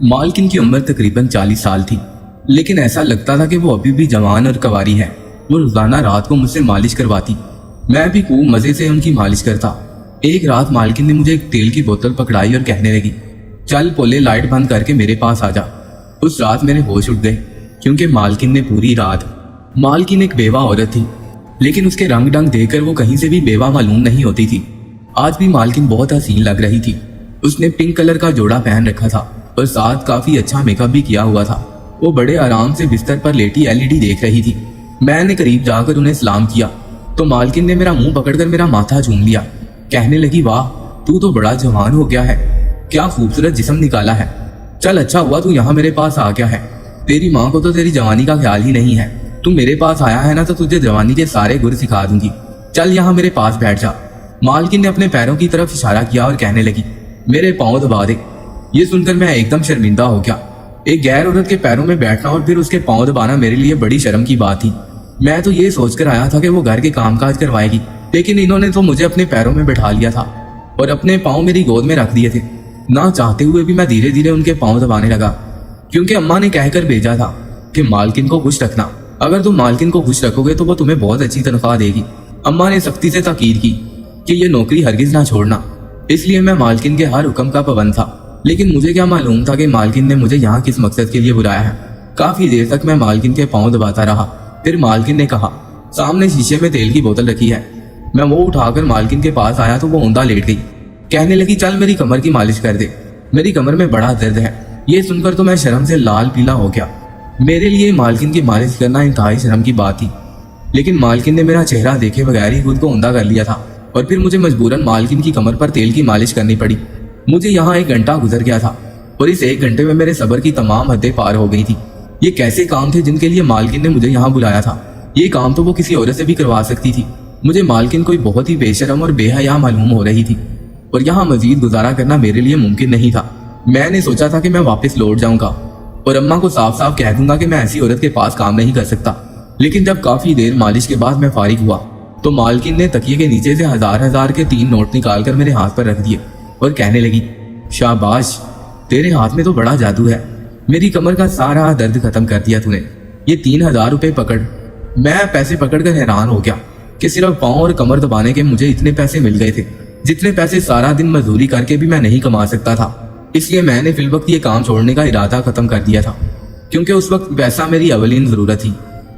मालकिन की उम्र तकरीबन 40 साल थी, लेकिन ऐसा लगता था कि वो अभी भी जवान और कवारी है। वो रोजाना रात को मुझसे मालिश करवाती, मैं भी खूब मजे से उनकी मालिश करता। एक रात मालकिन ने मुझे एक तेल की बोतल पकड़ाई और कहने लगी, चल पोले लाइट बंद करके मेरे पास आ जा। उस रात मेरे होश उठ गए, क्योंकि मालकिन ने पूरी रात, मालकिन एक बेवा औरत थी, लेकिन उसके रंग ढंग देखकर वो कहीं से भी बेवा मालूम नहीं होती थी। आज भी मालकिन बहुत हसीन लग रही थी। उसने पिंक कलर का जोड़ा पहन रखा था और साथ काफी अच्छा मेकअप भी किया हुआ था। वो बड़े आराम से बिस्तर पर लेटी एलईडी देख रही थी। मैंने करीब जाकर उन्हें सलाम किया तो मालकिन ने मेरा मुंह पकड़कर मेरा माथा चूम लिया। कहने लगी, वाह तू तो बड़ा जवान हो गया है, क्या खूबसूरत जिस्म निकाला है। चल अच्छा हुआ तू यहाँ मेरे पास आ गया है, तेरी माँ को तो तेरी जवानी का ख्याल ही नहीं है। तू मेरे पास आया है ना तो तुझे जवानी के सारे गुर सिखा दूंगी। चल यहाँ मेरे पास बैठ जा। मालकिन ने अपने पैरों की तरफ इशारा किया और कहने लगी, मेरे पाँव दबा दे। ये सुनकर मैं एकदम शर्मिंदा हो गया। एक गैर औरत के पैरों में बैठना और फिर उसके पाँव दबाना मेरे लिए बड़ी शर्म की बात थी। मैं तो ये सोचकर आया था कि वो घर के कामकाज करवाएगी, लेकिन इन्होंने तो मुझे अपने पैरों में बैठा लिया था और अपने पाँव मेरी गोद में रख दिए थे। ना चाहते हुए भी मैं धीरे धीरे उनके पाँव दबाने लगा, क्योंकि अम्मा ने कहकर भेजा था कि मालकिन को खुश रखना, अगर तुम मालकिन को खुश रखोगे तो वो तुम्हें बहुत अच्छी तनख्वाह देगी। अम्मा ने सख्ती से ताकीद की कि ये नौकरी हरगिज ना छोड़ना। इसलिए मैं मालकिन के हर हुक्म का पाबंद था, लेकिन मुझे क्या मालूम था कि मालकिन ने मुझे यहाँ किस मकसद के लिए बुलाया है। काफी देर तक मैं मालकिन के पाँव दबाता रहा। फिर मालकिन ने कहा, सामने शीशे में तेल की बोतल रखी है। मैं वो उठाकर मालकिन के पास आया तो वो औंधा लेट गई। कहने लगी, चल मेरी कमर की मालिश कर दे, मेरी कमर में बड़ा दर्द है। ये सुनकर तो मैं शर्म से लाल पीला हो गया। मेरे लिए मालकिन की मालिश करना इंतहाई शर्म की बात थी, लेकिन मालकिन ने मेरा चेहरा देखे बगैर ही खुद को औंधा कर लिया था और फिर मुझे मजबूरन मालकिन की कमर पर तेल की मालिश करनी पड़ी। मुझे यहाँ 1 घंटा गुजर गया था और इस 1 घंटे में मेरे सब्र की तमाम हदें पार हो गई थी। ये कैसे काम थे जिनके लिए मालकिन ने मुझे यहाँ बुलाया था। ये काम तो वो किसी औरत से भी करवा सकती थी। मुझे मालकिन कोई बहुत ही बेशरम और बेहया मालूम हो रही थी और यहाँ मजीद गुजारा करना मेरे लिए मुमकिन नहीं था। मैंने सोचा था कि मैं वापस लौट जाऊंगा और अम्मा को साफ साफ कह दूंगा कि मैं ऐसी औरत के पास काम नहीं कर सकता। लेकिन जब काफी देर मालिश के बाद मैं फारिग हुआ तो मालकिन ने तकिए के नीचे से हजार के 3 नोट निकालकर मेरे हाथ पर रख दिए और कहने लगी, शाबाश तेरे हाथ में तो बड़ा जादू है, मेरी कमर का सारा दर्द खत्म कर दिया तूने। ये 3000 रुपए पकड़। मैं पैसे पकड़कर हैरान हो गया कि सिर्फ पाँव और कमर दबाने के मुझे इतने पैसे मिल गए थे, जितने पैसे सारा दिन मजदूरी करके भी मैं नहीं कमा सकता था। इसलिए मैंने फिल वक्त ये काम छोड़ने का इरादा खत्म कर दिया था, क्योंकि उस वक्त पैसा मेरी अवलीन जरूरत थी।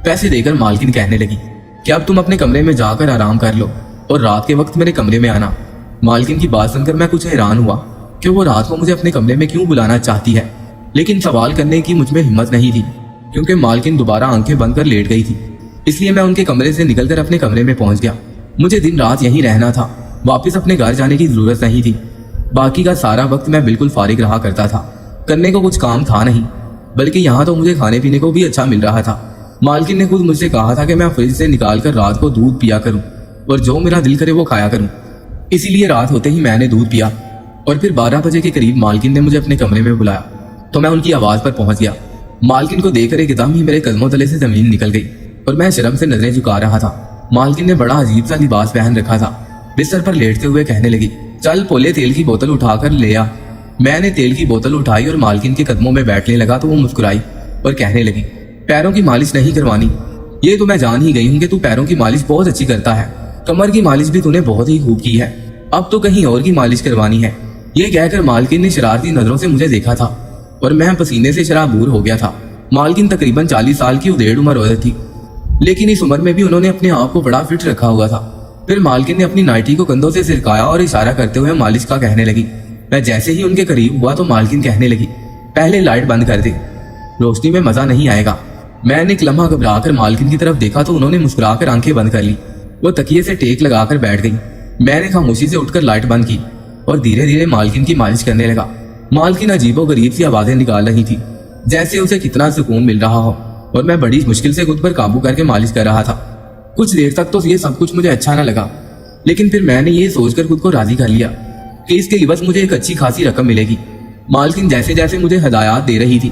पैसे देकर मालकिन कहने लगी कि अब तुम अपने कमरे में जाकर आराम कर लो और रात के वक्त मेरे कमरे में आना। मालकिन की बात सुनकर मैं कुछ हैरान हुआ कि वो रात को मुझे अपने कमरे में क्यों बुलाना चाहती है, लेकिन सवाल करने की मुझमें हिम्मत नहीं थी, क्योंकि मालकिन दोबारा आंखें बंद कर लेट गई थी। इसलिए मैं उनके कमरे से निकलकर अपने कमरे में पहुंच गया। मुझे दिन रात यहीं रहना था, वापस अपने घर जाने की जरूरत नहीं थी। बाकी का सारा वक्त मैं बिल्कुल फारिग रहा करता था, करने को कुछ काम था नहीं, बल्कि यहाँ तो मुझे खाने पीने को भी अच्छा मिल रहा था। मालकिन ने खुद मुझसे कहा था कि मैं फ्रिज से निकाल कर रात को दूध पिया करूं और जो मेरा दिल करे वो खाया करूं। इसीलिए रात होते ही मैंने दूध पिया और फिर 12 बजे के करीब मालकिन ने मुझे अपने कमरे में बुलाया तो मैं उनकी आवाज पर पहुंच गया। मालकिन को देखकर एकदम ही मेरे कदमों तले से जमीन निकल गई और मैं शर्म से नजरें झुका रहा था। मालकिन ने बड़ा अजीब सा लिबास पहन रखा था। बिस्तर पर लेटते हुए कहने लगी, चल पोले तेल की बोतल उठाकर ले आ। मैंने तेल की बोतल उठाई और मालकिन के कदमों में बैठने लगा तो वो मुस्कुराई और कहने लगी, पैरों की मालिश नहीं करवानी, ये तो मैं जान ही गई हूँ कि तू पैरों की मालिश बहुत अच्छी करता है, कमर की मालिश भी तूने बहुत ही खूब की है, अब तो कहीं और की मालिश करवानी है। ये कहकर मालकिन ने शरारती नजरों से मुझे देखा था और मैं पसीने से शराबूर हो गया था। मालकिन तकरीबन 40 साल की उदेड़ उम्र औरत थी, लेकिन इस उम्र में भी उन्होंने अपने आप को बड़ा फिट रखा हुआ था। फिर मालकिन ने अपनी नाइटी को कंधों से सिरकाया और इशारा करते हुए मालिश का कहने लगी। मैं जैसे ही उनके करीब हुआ तो मालकिन कहने लगी, पहले लाइट बंद कर दे, रोशनी में मजा नहीं आएगा। मैंने एक लम्हा घबरा कर मालकिन की तरफ देखा तो उन्होंने मुस्कुराकर आंखें बंद कर ली। वो तकिए से टेक लगाकर बैठ गई। मैंने खामोशी से उठकर लाइट बंद की और धीरे धीरे मालकिन की मालिश करने लगा। मालकिन अजीबोगरीब सी आवाजें निकाल रही थी, जैसे उसे कितना सुकून मिल रहा हो, और मैं बड़ी मुश्किल से खुद पर काबू करके मालिश कर रहा था। कुछ देर तक तो ये सब कुछ मुझे अच्छा न लगा, लेकिन फिर मैंने ये सोचकर खुद को राजी कर लिया कि इसके इवज मुझे एक अच्छी खासी रकम मिलेगी। मालकिन जैसे जैसे मुझे हदायत दे रही थी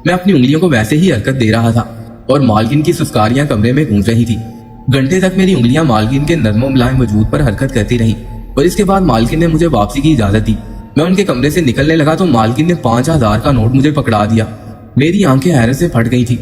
मैं अपनी उंगलियों को वैसे ही हरकत दे रहा था और मालकिन की सुस्कारियां कमरे में गूंज रही थी। घंटे तक मेरी उंगलियां मालकिन के नरमो मुलायम वजूद पर हरकत करती रही और इसके बाद मालकिन ने मुझे वापसी की इजाजत दी मैं उनके कमरे से निकलने लगा तो मालकिन ने 5,000 का नोट मुझे पकड़ा दिया। मेरी आंखें हैरत से फट गई थी।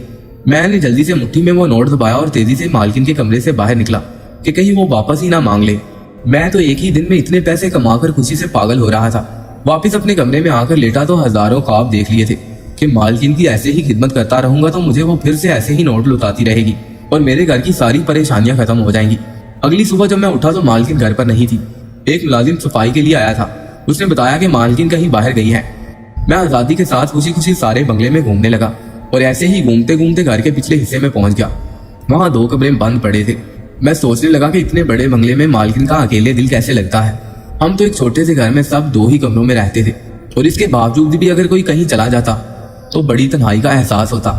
मैंने जल्दी से मुट्ठी में वो नोट दबाया और तेजी से मालकिन के कमरे से बाहर निकला कि कहीं वो वापस ही ना मांग ले। मैं तो एक ही दिन में इतने पैसे कमाकर खुशी से पागल हो रहा था। वापस अपने कमरे में आकर लेटा तो हजारों ख्वाब देख लिए थे कि मालकिन की ऐसे ही खिदमत करता रहूंगा तो मुझे वो फिर से ऐसे ही नोट लुटाती रहेगी और मेरे घर की सारी परेशानियां खत्म हो जाएंगी। अगली सुबह जब मैं उठा तो मालकिन घर पर नहीं थी। एक मुलाजिम सफाई के लिए आया था। उसने बताया कि मालकिन कहीं बाहर गई है। मैं आजादी के साथ खुशी खुशी सारे बंगले में घूमने लगा और ऐसे ही घूमते घूमते घर के पिछले हिस्से में पहुंच गया। वहां 2 कमरे बंद पड़े थे। मैं सोचने लगा कि इतने बड़े बंगले में मालकिन का अकेले दिल कैसे लगता है। हम तो एक छोटे से घर में सब 2 ही कमरों में रहते थे और इसके बावजूद भी अगर कोई कहीं चला जाता तो बड़ी तन्हाई का एहसास होता,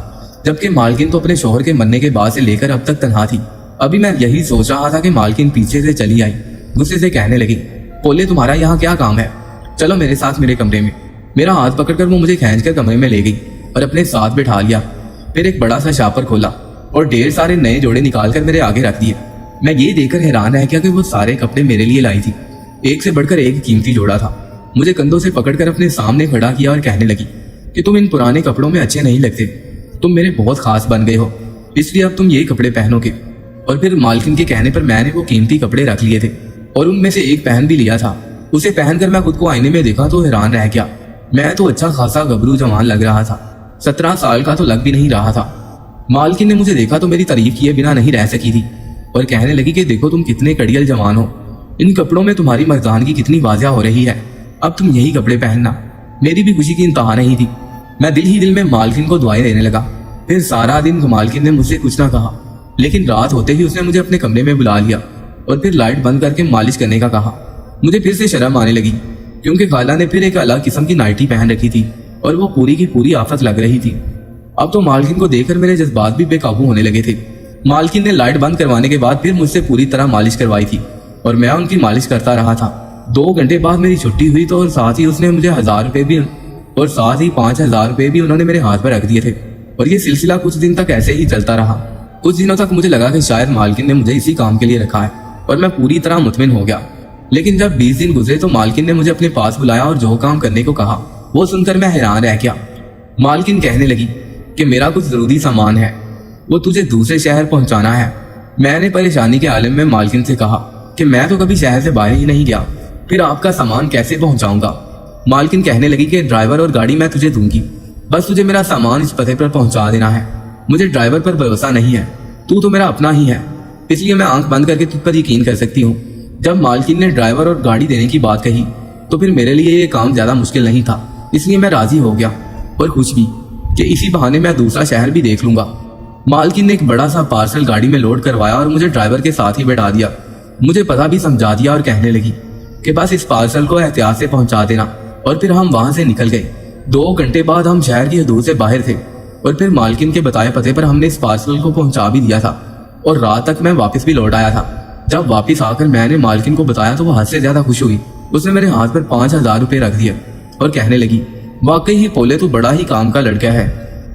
जबकि मालकिन तो अपने शोहर के मरने के बाद से लेकर अब तक तन्हा थी। अभी मैं यही सोच रहा था कि मालकिन पीछे से चली आई। गुस्से से कहने लगी, बोले तुम्हारा यहाँ क्या काम है, चलो मेरे साथ मेरे कमरे में। मेरा हाथ पकड़कर वो मुझे खींचकर कमरे में ले गई और अपने साथ बिठा लिया। फिर एक बड़ा सा शापर खोला और ढेर सारे नए जोड़े निकालकर मेरे आगे रख दिए। मैं ये देखकर हैरान रह गया कि वो सारे कपड़े मेरे लिए लाई थी। एक से बढ़कर एक कीमती जोड़ा था। मुझे कंधों से पकड़कर अपने सामने खड़ा किया और कहने लगी कि तुम इन पुराने कपड़ों में अच्छे नहीं लगते, तुम मेरे बहुत खास बन गए हो, इसलिए अब तुम यही कपड़े पहनोगे। और फिर मालकिन के कहने पर मैंने वो कीमती कपड़े रख लिए थे और उनमें से एक पहन भी लिया था। उसे पहनकर मैं खुद को आईने में देखा तो हैरान रह गया। मैं तो अच्छा खासा गबरू जवान लग रहा था, 17 साल का तो लग भी नहीं रहा था। मालकिन ने मुझे देखा तो मेरी तारीफ किए बिना नहीं रह सकी थी और कहने लगी कि देखो तुम कितने कड़ियल जवान हो, इन कपड़ों में तुम्हारी मर्दानगी कितनी वाज़िया हो रही है, अब तुम यही कपड़े पहनना। मेरी भी खुशी की इंतहा नहीं थी। मैं दिल ही दिल में मालकिन को दुआएं देने लगा। फिर सारा दिन मालकिन ने मुझसे कुछ ना कहा, लेकिन रात होते ही उसने मुझे अपने कमरे में बुला लिया और फिर लाइट बंद करके मालिश करने का कहा। मुझे फिर से शर्म आने लगी क्योंकि खाला ने फिर एक अलग किस्म की नाइटी पहन रखी थी और वो पूरी की पूरी आफत लग रही थी। अब तो मालकिन को देखकर मेरे जज्बात भी बेकाबू होने लगे थे। मालकिन ने लाइट बंद करवाने के बाद फिर मुझसे पूरी तरह मालिश करवाई थी और मैं उनकी मालिश करता रहा था। 2 घंटे बाद मेरी छुट्टी हुई तो और साथ ही उसने मुझे 1000 रुपए भी और साथ ही 5000 रुपए भी उन्होंने मेरे हाथ पर रख दिए थे और ये सिलसिला कुछ दिन तक ऐसे ही चलता रहा। कुछ दिनों तक मुझे लगा कि शायद मालकिन ने मुझे इसी काम के लिए रखा है और मैं पूरी तरह मुतमिन हो गया। लेकिन जब 20 दिन गुजरे तो मालकिन ने मुझे अपने पास बुलाया और जो काम करने को कहा वो सुनकर मैं हैरान रह गया। मालकिन कहने लगी कि मेरा कुछ जरूरी सामान है, वो तुझे दूसरे शहर पहुंचाना है। मैंने परेशानी के आलम में मालकिन से कहा कि मैं तो कभी शहर से बाहर ही नहीं गया, फिर आपका सामान कैसे पहुंचाऊंगा। मालकिन कहने लगी कि ड्राइवर और गाड़ी मैं तुझे दूंगी, बस तुझे मेरा सामान इस पते पर पहुंचा देना है। मुझे ड्राइवर पर भरोसा नहीं है, तू तो मेरा अपना ही है, इसलिए मैं आंख बंद करके तुझ पर यकीन कर सकती हूँ। जब मालकिन ने ड्राइवर और गाड़ी देने की बात कही तो फिर मेरे लिए ये काम ज्यादा मुश्किल नहीं था, इसलिए मैं राजी हो गया और खुश भी कि इसी बहाने मैं दूसरा शहर भी देख लूंगा। मालकिन ने एक बड़ा सा पार्सल गाड़ी में लोड करवाया और मुझे ड्राइवर के साथ ही बैठा दिया। मुझे पता भी समझा दिया और कहने लगी कि बस इस पार्सल को एहतियात से पहुंचा देना। और फिर हम वहां से निकल गए। 2 घंटे बाद हम शहर की हदूद से बाहर थे और फिर मालकिन के बताए पते पर हमने इस पार्सल को पहुंचा भी दिया था और रात तक मैं वापस भी लौट आया था। जब वापस आकर मैंने मालकिन को बताया तो वो हद से ज्यादा खुश हुई। उसने मेरे हाथ पर 5000 रुपए रख दिए और कहने लगी, वाकई ही पोले तू बड़ा ही काम का लड़का है,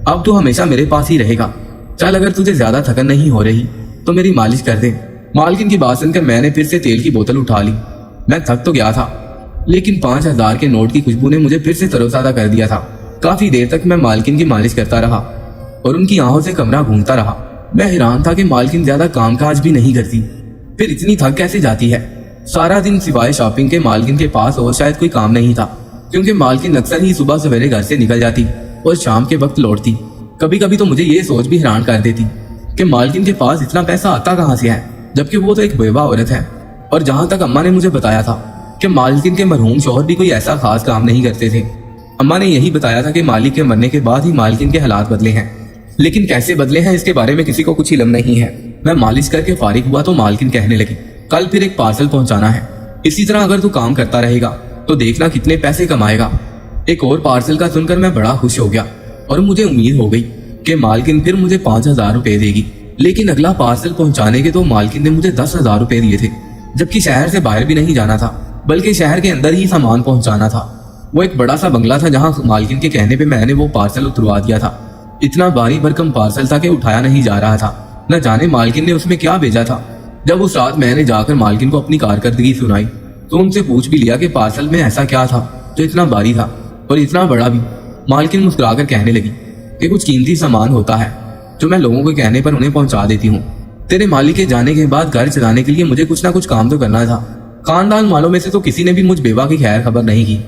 अब तू हमेशा मेरे पास ही रहेगा। चल अगर तुझे ज्यादा थकन नहीं हो रही तो मेरी मालिश कर दे। मालकिन की बात सुनकर मैंने फिर से तेल की बोतल उठा ली। मैं थक तो गया था लेकिन 5000 के नोट की खुशबू ने मुझे फिर से तरोताजा कर दिया था। काफी देर तक मैं मालकिन की मालिश करता रहा और उनकी आंखों से कमरा घूमता रहा। मैं हैरान था कि मालकिन ज्यादा कामकाज भी नहीं करती, फिर इतनी थक कैसे जाती है। सारा दिन सिवाय शॉपिंग के मालकिन के पास और शायद कोई काम नहीं था, क्योंकि मालकिन अक्सर ही सुबह सवेरे घर से निकल जाती और शाम के वक्त लौटती। कभी कभी तो मुझे ये सोच भी हैरान कर देती कि मालकिन के पास इतना पैसा आता कहाँ से है, जबकि वो तो एक बेवा औरत है। और जहां तक अम्मा ने मुझे बताया था कि मालकिन के मरहूम शौहर भी कोई ऐसा खास काम नहीं करते थे। अम्मा ने यही बताया था कि मालिक के मरने के बाद ही मालकिन के हालात बदले हैं, लेकिन कैसे बदले हैं इसके बारे में किसी को कुछ इल्म नहीं है। मैं मालिश करके फारिग हुआ तो मालकिन कहने लगी, कल फिर एक पार्सल पहुंचाना है, इसी तरह अगर तू काम करता रहेगा तो देखना कितने पैसे कमाएगा। एक और पार्सल का सुनकर मैं बड़ा खुश हो गया और मुझे उम्मीद हो गई कि मालकिन फिर मुझे 5000 रुपए देगी। लेकिन अगला पार्सल पहुंचाने के तो मालकिन ने मुझे 10,000 रुपए दिए थे, जबकि शहर से बाहर भी नहीं जाना था बल्कि शहर के अंदर ही सामान पहुंचाना था। वो एक बड़ा सा बंगला था जहां मालकिन के कहने पे मैंने वो पार्सल उतरवा दिया था। इतना भारी भरकम पार्सल था कि उठाया नहीं जा रहा था। न जाने मालकिन ने उसमें क्या भेजा था। जब उस रात मैंने जाकर मालकिन को अपनी कारकर्दगी सुनाई तो उनसे पूछ भी लिया कि पार्सल में ऐसा क्या था जो इतना भारी था और इतना बड़ा भी। मालकिन मुस्कुरा कर कहने लगी कि कुछ कीमती सामान होता है जो मैं लोगों के कहने पर उन्हें पहुंचा देती हूँ। तेरे मालिक के जाने के बाद घर चलाने के लिए मुझे कुछ ना कुछ काम तो करना था। खानदान वालों में से तो किसी ने भी मुझ बेवा की खैर खबर नहीं की।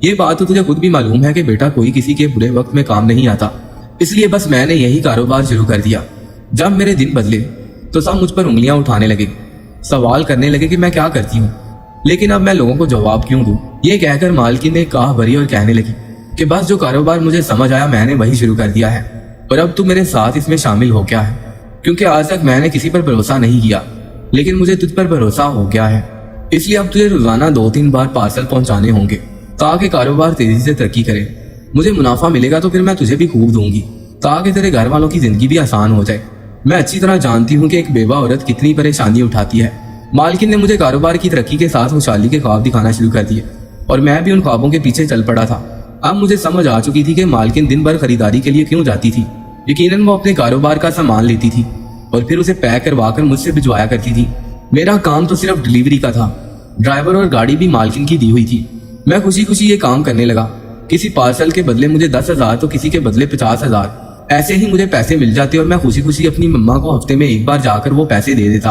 ये बात तो तुझे खुद भी मालूम है कि बेटा कोई किसी के बुरे वक्त में काम नहीं आता, इसलिए बस मैंने यही कारोबार शुरू कर दिया। जब मेरे दिन बदले तो सब मुझ पर उंगलियां उठाने लगे, सवाल करने लगे कि मैं क्या करती हूँ, लेकिन अब मैं लोगों को जवाब क्यों दूं। ये कहकर मालकिन ने काह भरी और कहने लगी कि बस जो कारोबार मुझे समझ आया मैंने वही शुरू कर दिया है और अब तू मेरे साथ इसमें शामिल हो गया है, क्योंकि आज तक मैंने किसी पर भरोसा नहीं किया, लेकिन मुझे तुझ पर भरोसा हो गया है। इसलिए अब तुझे रोजाना 2-3 बार पार्सल पहुंचाने होंगे ताकि कारोबार तेजी से तरक्की करे। मुझे मुनाफा मिलेगा तो फिर मैं तुझे भी खूब दूंगी ताकि तेरे घर वालों की जिंदगी भी आसान हो जाए। मैं अच्छी तरह जानती हूँ कि एक बेवा औरत कितनी परेशानी उठाती है। मालकिन ने मुझे कारोबार की तरक्की के साथ खुशहाली के ख्वाब दिखाना शुरू कर दिए और मैं भी उन ख्वाबों के पीछे चल पड़ा था। अब मुझे समझ आ चुकी थी कि मालकिन दिन भर खरीदारी के लिए क्यों जाती थी। यकीनन वो अपने कारोबार का सामान लेती थी और फिर उसे पैक करवा कर मुझसे भिजवाया करती थी। मेरा काम तो सिर्फ डिलीवरी का था। ड्राइवर और गाड़ी भी मालकिन की दी हुई थी। मैं खुशी खुशी ये काम करने लगा। किसी पार्सल के बदले मुझे 10,000 तो किसी के बदले 50,000 ऐसे ही मुझे पैसे मिल जाते और मैं खुशी खुशी अपनी मम्मा को हफ्ते में एक बार जाकर वो पैसे दे देता।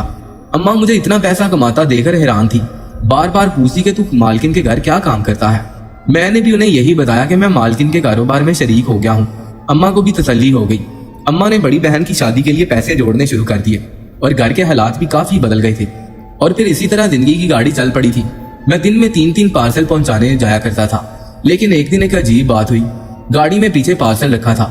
अम्मा मुझे इतना पैसा कमाता देखकर हैरान थी, बार बार पूछती कि तू मालकिन के घर क्या काम करता है। मैंने भी उन्हें यही बताया कि मैं मालकिन के कारोबार में शरीक हो गया हूँ। अम्मा को भी तसल्ली हो गई। अम्मा ने बड़ी बहन की शादी के लिए पैसे जोड़ने शुरू कर दिए और घर के हालात भी काफी बदल गए थे और फिर इसी तरह जिंदगी की गाड़ी चल पड़ी थी। मैं दिन में 3-3 पार्सल पहुंचाने जाया करता था, लेकिन एक दिन एक अजीब बात हुई। गाड़ी में पीछे पार्सल रखा था,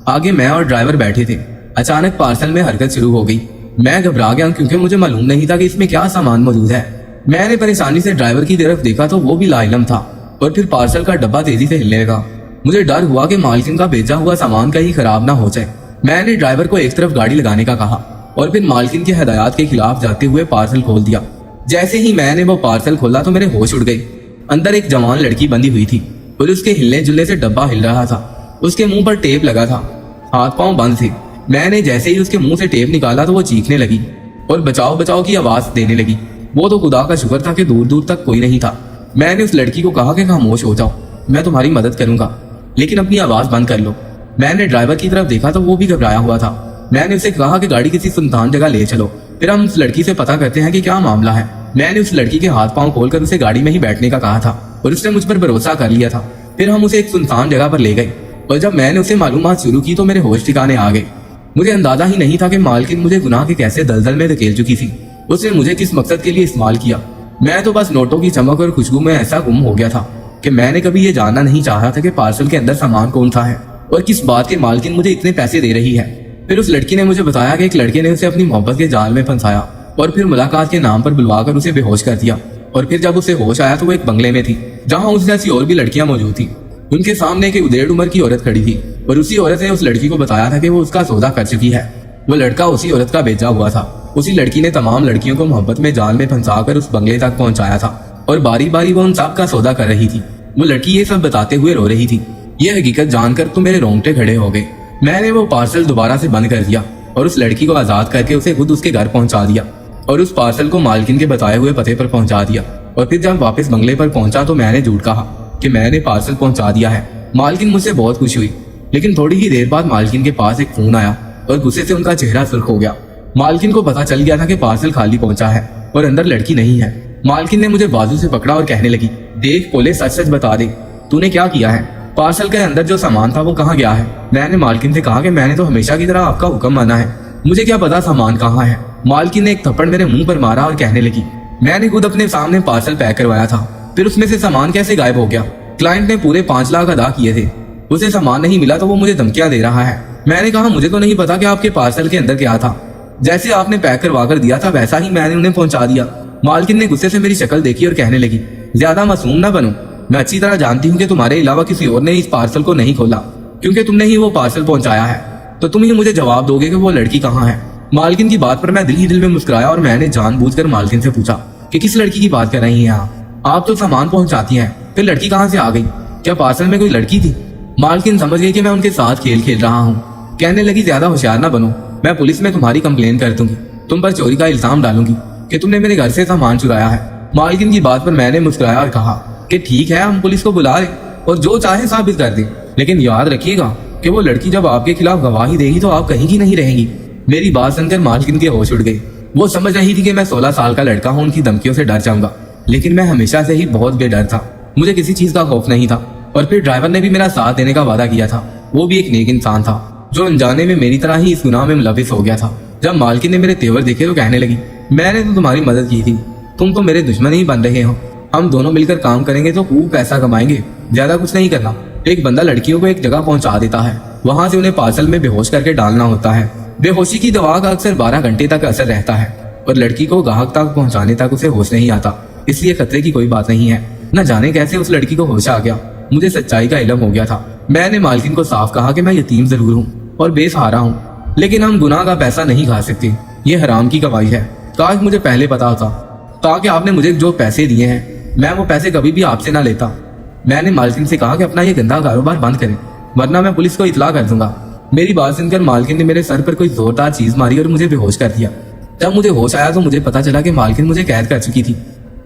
आगे मैं और ड्राइवर बैठे थे। अचानक पार्सल में हरकत शुरू हो गई। मैं घबरा गया क्योंकि मुझे मालूम नहीं था कि इसमें क्या सामान मौजूद है। मैंने परेशानी से ड्राइवर की तरफ देखा तो वो भी लाइलम था और फिर पार्सल का डब्बा तेजी से हिलने लगा। मुझे डर हुआ कि मालकिन का भेजा हुआ सामान कहीं खराब ना हो जाए। मैंने ड्राइवर को एक तरफ गाड़ी लगाने का कहा और फिर मालकिन की हदायत के खिलाफ जाते हुए पार्सल खोल दिया। जैसे ही मैंने वो पार्सल खोला तो मेरे होश उड़ गए। अंदर एक जवान लड़की बंधी हुई थी और उसके हिलने जुलने से डब्बा हिल रहा था। उसके मुंह पर टेप लगा था, हाथ पांव बंद थे। मैंने जैसे ही उसके मुंह से टेप निकाला तो वो चीखने लगी और बचाओ बचाओ की आवाज देने लगी। वो तो खुदा का शुक्र था कि दूर दूर तक कोई नहीं था। मैंने उस लड़की को कहा कि खामोश हो जाओ, मैं तुम्हारी मदद करूंगा, लेकिन अपनी आवाज बंद कर लो। मैंने ड्राइवर की तरफ देखा तो वो भी घबराया हुआ था। मैंने उसे कहा कि गाड़ी किसी सुनसान जगह ले चलो, फिर हम उस लड़की से पता करते हैं कि क्या मामला है। मैंने उस लड़की के हाथ पांव खोलकर उसे गाड़ी में ही बैठने का कहा था और उसने मुझ पर भरोसा कर लिया था। फिर हम उसे एक सुनसान जगह पर ले गए और जब मैंने उसे मालूमात शुरू की तो मेरे होश ठिकाने आ गए। मुझे अंदाजा ही नहीं था कि मालकिन मुझे गुनाह के कैसे दलदल में धकेल चुकी थी। उसने मुझे किस मकसद के लिए इस्तेमाल किया। मैं तो बस नोटों की चमक और खुशबू में ऐसा गुम हो गया था कि मैंने कभी ये जानना नहीं चाहा था कि पार्सल के अंदर सामान कौन सा है और किस बात के मालकिन मुझे इतने पैसे दे रही है। फिर उस लड़की ने मुझे बताया कि एक लड़के ने उसे अपनी मोहब्बत के जाल में फंसाया और फिर मुलाकात के नाम पर बुलवाकर उसे बेहोश कर दिया। और फिर जब उसे होश आया तो वो एक बंगले में थी जहाँ उस जैसी और भी लड़कियां मौजूद थी। उनके सामने एक उदेड़ उम्र की औरत खड़ी थी और उसी औरत ने उस लड़की को बताया था कि वो उसका सौदा कर चुकी है। वो लड़का उसी औरत का भेजा हुआ था। उसी लड़की ने तमाम लड़कियों को मोहब्बत में जाल में फंसाकर उस बंगले तक पहुंचाया था और बारी बारी वो उन सब का सौदा कर रही थी। वो लड़की ये सब बताते हुए रो रही थी। ये हकीकत जानकर तो मेरे रोंगटे खड़े हो गए। मैंने वो पार्सल दोबारा से बंद कर दिया और उस लड़की को आजाद करके उसे खुद उसके घर पहुंचा दिया और उस पार्सल को मालकिन के बताए हुए पते पर पहुंचा दिया। और फिर जब वापस बंगले पर पहुंचा तो मैंने झूठ कहा कि मैंने पार्सल पहुंचा दिया है। मालकिन मुझसे बहुत खुश हुई, लेकिन थोड़ी ही देर बाद मालकिन के पास एक फोन आया और गुस्से से उनका चेहरा सुर्ख हो गया। मालकिन को पता चल गया था कि पार्सल खाली पहुंचा है और अंदर लड़की नहीं है। मालकिन ने मुझे बाजू से पकड़ा और कहने लगी, देख पोले, सच सच बता दे, तूने क्या किया है? पार्सल के अंदर जो सामान था वो कहाँ गया है? मैंने मालकिन से कहा कि मैंने तो हमेशा की तरह आपका हुक्म माना है, मुझे क्या पता सामान कहाँ है। मालकिन ने एक थप्पड़ मेरे मुंह पर मारा और कहने लगी, मैंने खुद अपने सामने पार्सल पैक करवाया था, फिर उसमें से सामान कैसे गायब हो गया? क्लाइंट ने पूरे 5 लाख अदा किए थे, उसे सामान नहीं मिला तो वो मुझे धमकियां दे रहा है। मैंने कहा मुझे तो नहीं पता कि आपके पार्सल के अंदर क्या था, जैसे आपने पैक करवा कर दिया था वैसा ही मैंने उन्हें पहुंचा दिया। मालकिन ने गुस्से से मेरी शक्ल देखी और कहने लगी, ज्यादा मासूम ना बनो, मैं अच्छी तरह जानती हूँ कि तुम्हारे अलावा किसी और ने इस पार्सल को नहीं खोला, क्योंकि तुमने ही वो पार्सल पहुंचाया है, तो तुम ही मुझे जवाब दोगे कि वो लड़की कहाँ है। मालकिन की बात पर मैं दिल ही दिल में मुस्कुराया और मैंने जानबूझकर मालकिन से पूछा कि किस लड़की की बात कर रही हैं आप तो सामान पहुंचाती हैं, फिर लड़की कहाँ से आ गई? क्या पार्सल में कोई लड़की थी? मालकिन समझ गई कि मैं उनके साथ खेल खेल रहा हूँ। कहने लगी, ज्यादा होशियार ना बनो, मैं पुलिस में तुम्हारी कंप्लेन कर दूंगी, तुम पर चोरी का इल्जाम डालूंगी कि तुमने मेरे घर से सामान चुराया है। मालकिन की बात पर मैंने मुस्कुराया और कहा कि ठीक है, हम पुलिस को बुला लें और जो चाहे साबित कर दें, लेकिन याद रखिएगा कि वो लड़की जब आपके खिलाफ गवाही देगी तो आप कहीं की नहीं रहेंगी। मेरी बात सुनकर मालकिन के होश उड़ गए। वो समझ रही थी कि मैं 16 साल का लड़का हूँ, उनकी धमकियों से डर जाऊंगा, लेकिन मैं हमेशा से ही बहुत बेडर था। मुझे किसी चीज का खौफ नहीं था। और फिर ड्राइवर ने भी मेरा साथ देने का वादा किया था। वो भी एक नेक इंसान था जो अनजाने में मेरी तरह ही इस गुनाह में मुलविस हो गया था। जब मालकिन ने मेरे तेवर देखे तो कहने लगी, मैंने तो तुम्हारी मदद की थी, तुम तो मेरे दुश्मन ही बन रहे हो। हम दोनों मिलकर काम करेंगे तो खूब पैसा कमाएंगे, ज्यादा कुछ नहीं करना। एक बंदा लड़कियों को एक जगह पहुंचा देता है, वहां से उन्हें पार्सल में बेहोश करके डालना होता है। बेहोशी की दवा का अक्सर 12 घंटे तक असर रहता है और लड़की को गाहक तक पहुंचाने तक उसे होश नहीं आता, इसलिए खतरे की कोई बात नहीं है। न जाने कैसे उस लड़की को होश आ गया। मुझे सच्चाई का इल्म हो गया था। मैंने मालकिन को साफ कहा कि मैं यतीम जरूर हूँ और बेसहारा हूँ, लेकिन हम गुनाह का पैसा नहीं खा सकते, ये हराम की कमाई है। काश मुझे पहले पता होता, ताकि आपने मुझे जो पैसे दिए हैं मैं वो पैसे कभी भी आपसे ना लेता। मैंने मालकिन से कहा कि अपना ये गंदा कारोबार बंद करें, वरना मैं पुलिस को इतला कर दूंगा। मेरी बात सुनकर मालकिन ने मेरे सर पर कोई जोरदार चीज मारी और मुझे बेहोश कर दिया। जब मुझे होश आया तो मुझे पता चला कि मालकिन मुझे कैद कर चुकी थी।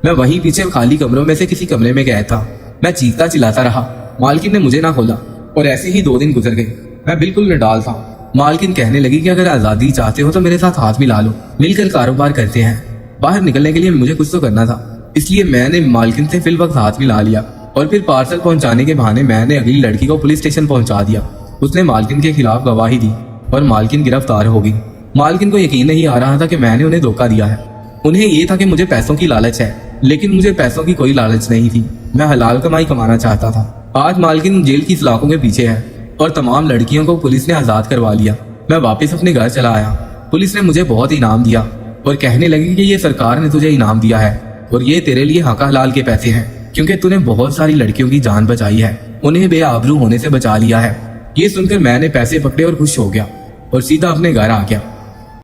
मैं वहीं पीछे खाली कमरों में से किसी कमरे में कैद था। मैं चीखता चिल्लाता रहा, मालकिन ने मुझे ना खोला और ऐसे ही 2 दिन गुजर गए। मैं बिल्कुल निडाल था। मालकिन कहने लगी कि अगर आजादी चाहते हो तो मेरे साथ हाथ मिला लो, मिलकर कारोबार करते हैं। बाहर निकलने के लिए मुझे कुछ तो करना था, इसलिए मैंने मालकिन से फिल वक्त हाथ मिला लिया और फिर पार्सल पहुंचाने के बहाने मैंने अगली लड़की को पुलिस स्टेशन पहुंचा दिया। उसने मालकिन के खिलाफ गवाही दी और मालकिन गिरफ्तार हो गई। मालकिन को यकीन नहीं आ रहा था कि मैंने उन्हें धोखा दिया है। उन्हें ये था कि मुझे पैसों की लालच है, लेकिन मुझे पैसों की कोई लालच नहीं थी। मैं हलाल कमाई कमाना चाहता था। आज मालकिन जेल की सलाखों के पीछे है और तमाम लड़कियों को पुलिस ने आजाद करवा लिया। मैं वापस अपने घर चला आया। पुलिस ने मुझे बहुत इनाम दिया और कहने लगी कि ये सरकार ने तुझे इनाम दिया है और ये तेरे लिए हका हलाल के पैसे हैं, क्योंकि तूने बहुत सारी लड़कियों की जान बचाई है, उन्हें बेआबरू होने से बचा लिया है। ये सुनकर मैंने पैसे पकड़े और खुश हो गया और सीधा अपने घर आ गया।